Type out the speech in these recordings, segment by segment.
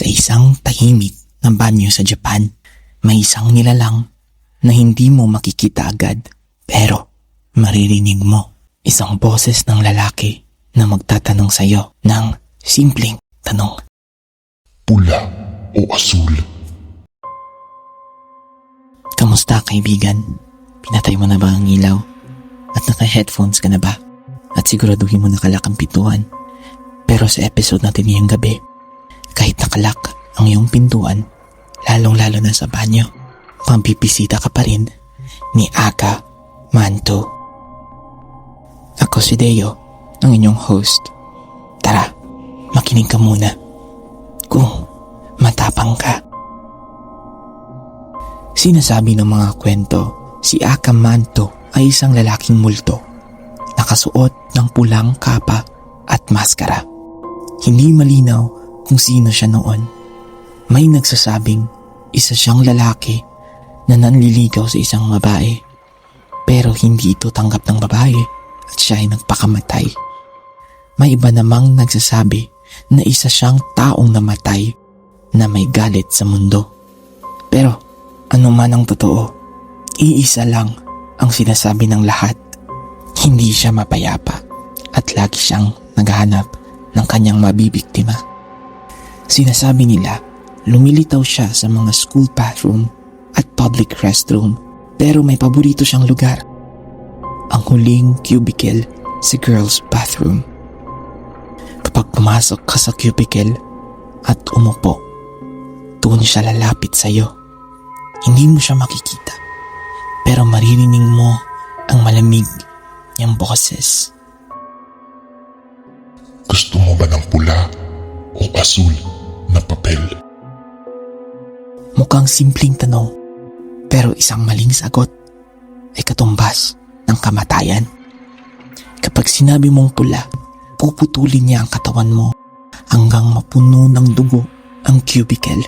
Sa isang tahimik na banyo sa Japan, may isang nilalang na hindi mo makikita agad pero maririnig mo. Isang boses ng lalaki na magtatanong sa iyo ng simpleng tanong. Pula o asul? Kamusta kaibigan? Pinatay mo na ba ang ilaw? At naka-headphones ka na ba? At siguraduhin mo nakalak ang pintuan. Pero sa episode natin ngayong gabi, kahit nakalak ang iyong pintuan, lalong-lalo na sa banyo, magbibisita ka pa rin ni Aka Manto. Ako si Deo, ang inyong host. Tara, makinig ka muna. Kung matapang ka. Sinasabi ng mga kwento, si Aka Manto ay isang lalaking multo, nakasuot ng pulang kapa at maskara. Hindi malinaw kung sino siya noon. May nagsasabing isa siyang lalaki na nanliligaw sa isang babae, pero hindi ito tanggap ng babae at siya ay nagpakamatay. May iba namang nagsasabi na isa siyang taong namatay na may galit sa mundo. Pero ano man ang totoo, iisa lang ang sinasabi ng lahat. Hindi siya mapayapa at lagi siyang naghahanap ng kanyang mabibiktima. Sinasabi nila, lumilitaw siya sa mga school bathroom at public restroom, pero may paborito siyang lugar, ang huling cubicle sa girls' bathroom. Kapag pumasok ka sa cubicle at umupo, doon siya lalapit sa iyo. Hindi mo siya makikita, pero maririnig mo ang malamig niyang boses. Gusto mo ba ng pula o asul na papel? Mukhang simpleng tanong, pero isang maling sagot ay katumbas ng kamatayan. Kapag sinabi mong pula, puputulin niya ang katawan mo hanggang mapuno ng dugo ang cubicle.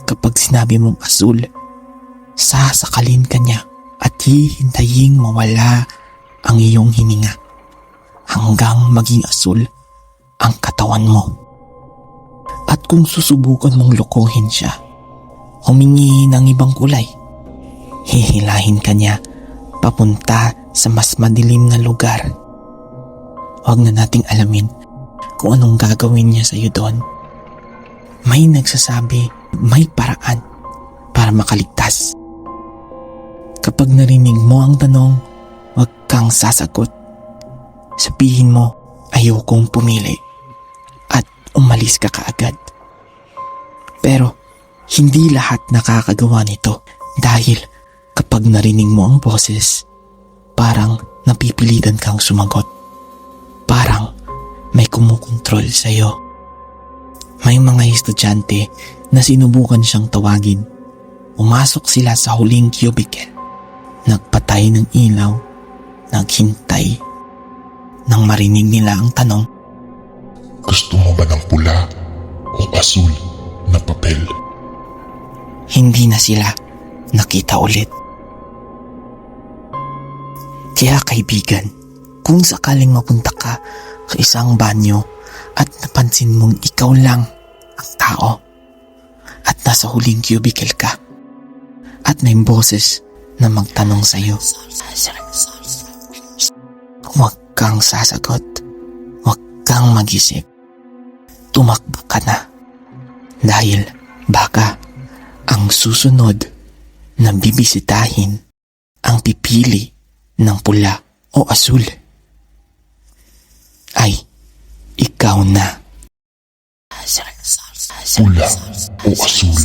Kapag sinabi mong asul, sasakalin ka niya at hihintaying mawala ang iyong hininga hanggang maging asul ang katawan mo. At kung susubukan mong lokohin siya, humingi ng ibang kulay, hihilahin ka niya papunta sa mas madilim na lugar. Huwag na nating alamin kung anong gagawin niya sa iyo doon. May nagsasabi may paraan para makaligtas. Kapag narinig mo ang tanong, huwag kang sasagot. Sabihin mo, ayokong pumili at umalis ka kaagad. Pero hindi lahat nakakagawa nito dahil kapag narinig mo ang boses, parang napipilitan kang sumagot. Parang may kumukontrol sa iyo. May mga estudyante na sinubukan siyang tawagin. Umasok sila sa huling cubicle. Nagpatay ng ilaw. Naghintay. Nang marinig nila ang tanong, Gusto mo ba ng pula o asul na papel? hindi na sila nakita ulit. Kaya kaibigan, kung sakaling mapunta ka sa isang banyo at napansin mong ikaw lang ang tao at nasa huling cubicle ka at may boses na magtanong sa iyo, huwag kang sasagot, huwag kang mag-isip, tumakbo ka na dahil baka ang susunod na bibisitahin ang pipili ng pula o asul ay ikaw na. Pula o asul?